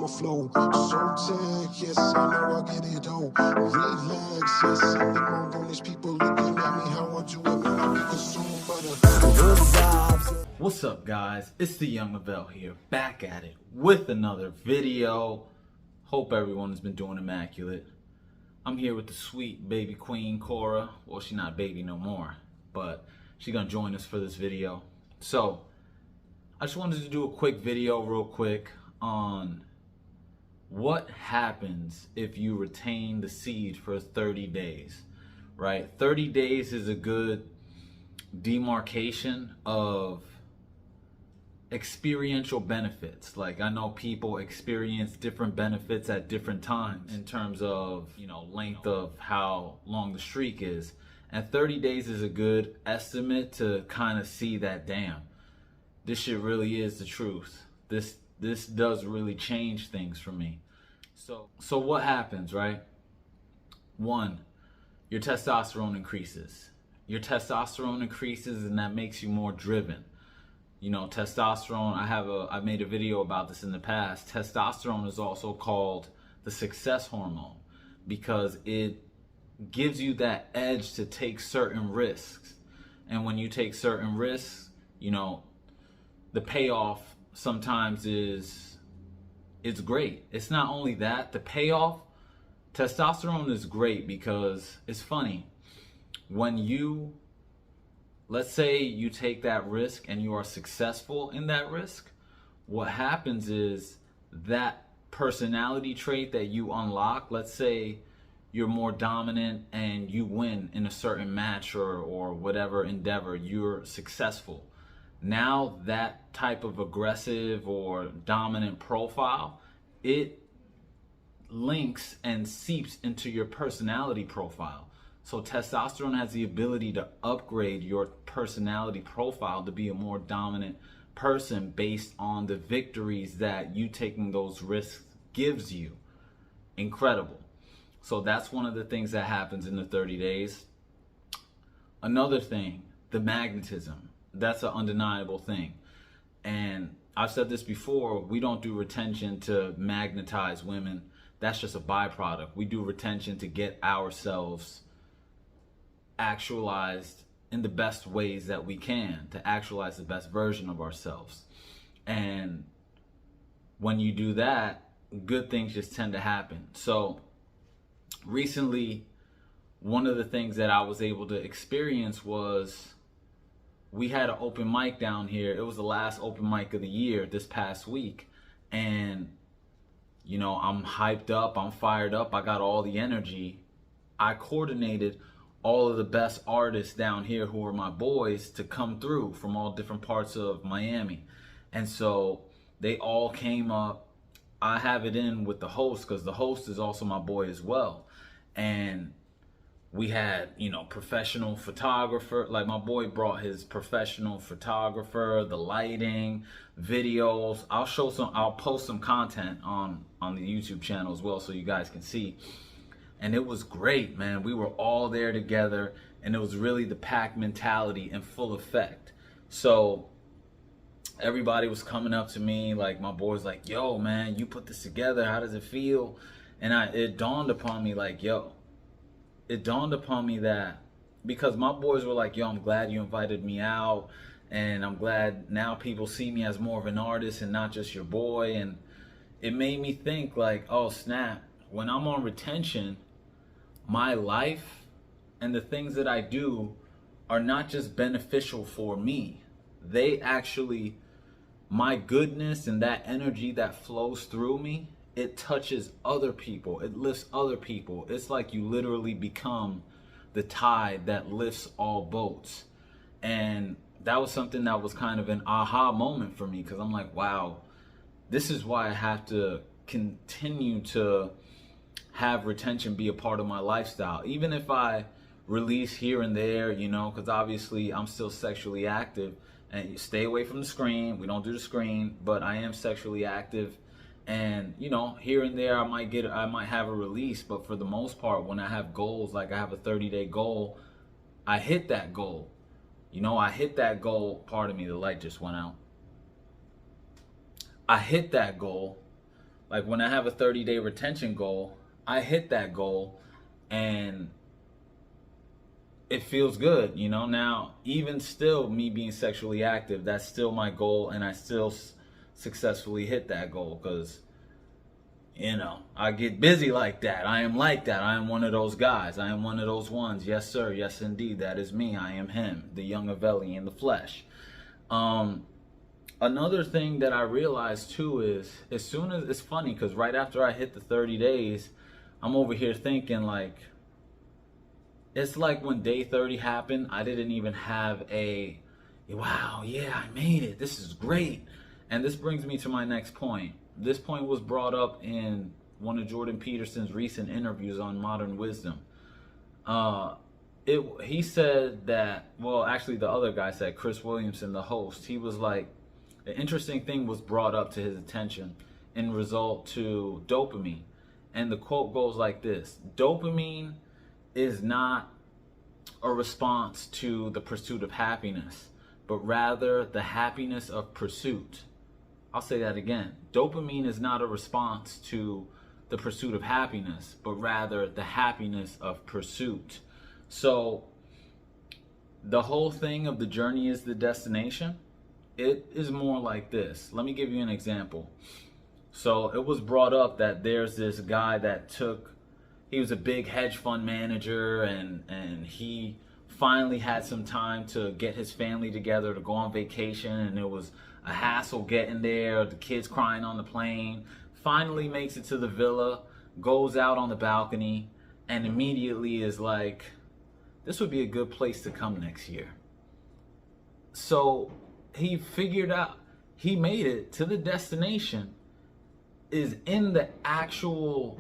flow. So tech, yes, I know I get it all. Relax, yes, I've been on these people looking at me how I do it when I be consumed by the good vibes. What's up, guys? It's the Young Lavelle here, back at it with another video. Hope everyone has been doing immaculate. I'm here with the sweet baby queen, Cora. Well, she's not baby no more, but she's gonna join us for this video. So, I just wanted to do a quick video real quick on what happens if you retain the seed for 30 days, right? 30 days is a good demarcation of experiential benefits. Like, I know people experience different benefits at different times in terms of, length of how long the streak is. And 30 days is a good estimate to kind of see that, damn, this shit really is the truth. This does really change things for me. So what happens, right? One, your testosterone increases. Your testosterone increases, and that makes you more driven. Testosterone, I made a video about this in the past. Testosterone is also called the success hormone because it gives you that edge to take certain risks. And when you take certain risks, the payoff sometimes it's great. It's not only that, the payoff, testosterone is great because it's funny. When let's say you take that risk and you are successful in that risk, what happens is that personality trait that you unlock, let's say you're more dominant and you win in a certain match or whatever endeavor, you're successful. Now that type of aggressive or dominant profile, it links and seeps into your personality profile. So testosterone has the ability to upgrade your personality profile to be a more dominant person based on the victories that you taking those risks gives you. Incredible. So that's one of the things that happens in the 30 days. Another thing, the magnetism. That's an undeniable thing. And I've said this before, we don't do retention to magnetize women. That's just a byproduct. We do retention to get ourselves actualized in the best ways that we can, to actualize the best version of ourselves. And when you do that, good things just tend to happen. So recently, one of the things that I was able to experience was we had an open mic down here. It was the last open mic of the year this past week. And, I'm hyped up, I'm fired up, I got all the energy. I coordinated all of the best artists down here who are my boys to come through from all different parts of Miami. And so they all came up. I have it in with the host because the host is also my boy as well. And we had, professional photographer. Like, my boy brought his professional photographer, the lighting, videos. I'll post some content on the YouTube channel as well so you guys can see. And it was great, man. We were all there together, and it was really the pack mentality in full effect. So everybody was coming up to me, like, my boy's like, yo, man, you put this together, how does it feel? And it dawned upon me, like, it dawned upon me that, because my boys were like, yo, I'm glad you invited me out, and I'm glad now people see me as more of an artist and not just your boy. And it made me think, like, oh, snap, when I'm on retention, my life and the things that I do are not just beneficial for me. They actually, my goodness and that energy that flows through me, it touches other people. It lifts other people. It's like you literally become the tide that lifts all boats. And that was something that was kind of an aha moment for me, because I'm like, wow, this is why I have to continue to have retention be a part of my lifestyle. Even if I release here and there, because obviously I'm still sexually active, and you stay away from the screen. We don't do the screen, but I am sexually active. And, here and there I might have a release, but for the most part, when I have goals, like I have a 30-day goal, I hit that goal. I hit that goal. Pardon me, the light just went out. I hit that goal Like when I have a 30-day retention goal, I hit that goal and it feels good, you know. Now, even still, me being sexually active, that's still my goal, and I still successfully hit that goal because, you know, I get busy like that. I am like that. I am one of those guys. I am one of those ones. Yes, sir. Yes, indeed. That is me. I am him, the young Avelli in the flesh. Another thing that I realized too is, as soon as, it's funny because right after I hit the 30 days, I'm over here thinking like, it's like when day 30 happened, I didn't even have a, wow, yeah, I made it. This is great. And this brings me to my next point. This point was brought up in one of Jordan Peterson's recent interviews on Modern Wisdom. He said that, well, actually the other guy said, Chris Williamson, the host, he was like, an interesting thing was brought up to his attention in result to dopamine. And the quote goes like this: dopamine is not a response to the pursuit of happiness, but rather the happiness of pursuit. I'll say that again. Dopamine is not a response to the pursuit of happiness, but rather the happiness of pursuit. So the whole thing of the journey is the destination, it is more like this. Let me give you an example. So it was brought up that there's this guy that he was a big hedge fund manager, and he finally had some time to get his family together to go on vacation, and it was a hassle getting there, the kids crying on the plane. Finally makes it to the villa, goes out on the balcony, and immediately is like, this would be a good place to come next year. So he figured out, he made it to the destination, is in the actual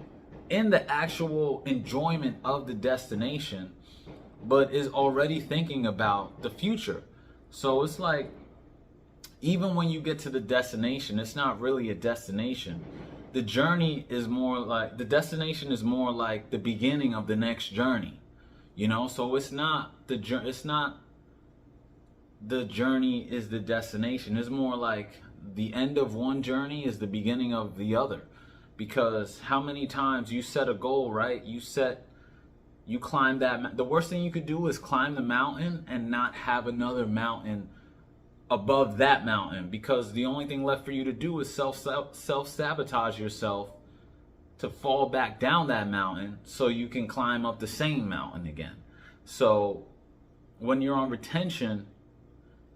enjoyment of the destination, but is already thinking about the future. So it's like, even when you get to the destination, it's not really a destination. The journey is more like, the destination is more like the beginning of the next journey, you know. So it's not the journey is the destination. It's more like the end of one journey is the beginning of the other. Because how many times you set a goal, right? You climb that. The worst thing you could do is climb the mountain and not have another mountain above that mountain, because the only thing left for you to do is self-sabotage yourself to fall back down that mountain so you can climb up the same mountain again. So when you're on retention,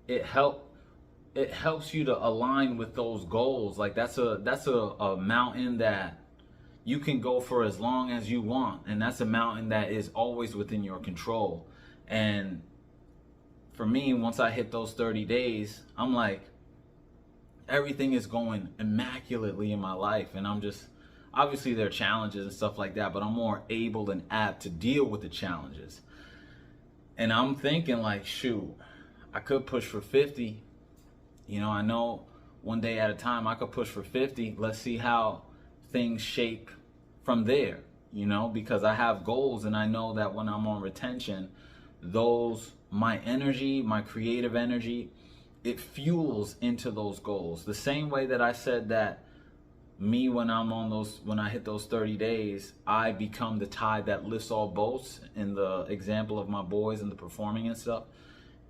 it helps you to align with those goals. Like that's a mountain that you can go for as long as you want, and that's a mountain that is always within your control. And for me, once I hit those 30 days, I'm like, everything is going immaculately in my life, and I'm just, obviously there are challenges and stuff like that, but I'm more able and apt to deal with the challenges. And I'm thinking like, shoot, I could push for 50. You know, I know one day at a time I could push for 50. Let's see how things shape from there, you know, because I have goals, and I know that when I'm on retention, my energy, my creative energy, it fuels into those goals. The same way that I said that me, when I hit those 30 days, I become the tide that lifts all boats, in the example of my boys and the performing and stuff.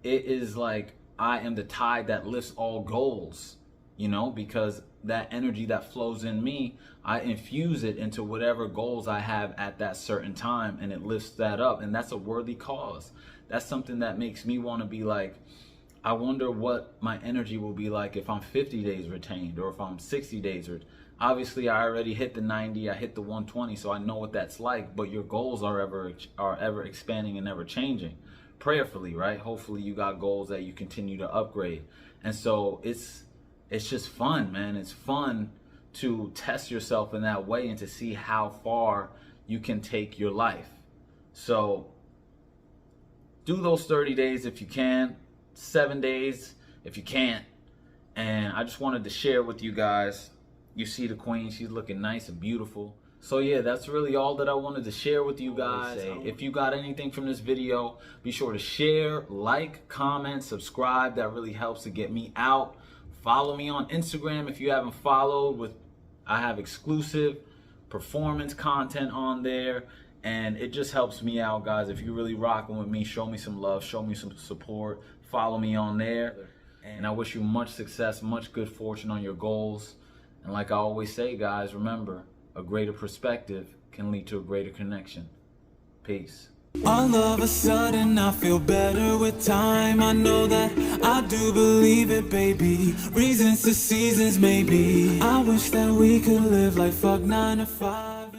It is like, I am the tide that lifts all goals, you know, because that energy that flows in me, I infuse it into whatever goals I have at that certain time, and it lifts that up. And that's a worthy cause. That's something that makes me want to be like, I wonder what my energy will be like if I'm 50 days retained, or if I'm 60 days. Obviously, I already hit the 90, I hit the 120, so I know what that's like. But your goals are ever expanding and ever changing. Prayerfully, right? Hopefully you got goals that you continue to upgrade. And so it's just fun, man. It's fun to test yourself in that way and to see how far you can take your life. So do those 30 days if you can, 7 days if you can't. And I just wanted to share with you guys. You see the queen, she's looking nice and beautiful. So yeah, that's really all that I wanted to share with you guys. If you got anything from this video, be sure to share, like, comment, subscribe. That really helps to get me out. Follow me on Instagram if you haven't followed, with I have exclusive performance content on there, and it just helps me out, guys. If you're really rocking with me, show me some love, show me some support, follow me on there. And I wish you much success, much good fortune on your goals. And like I always say, guys, remember, a greater perspective can lead to a greater connection. Peace. All of a sudden I feel better with time. I know that I do believe it, baby. Reasons to seasons, maybe. I wish that we could live like fuck 9 to 5.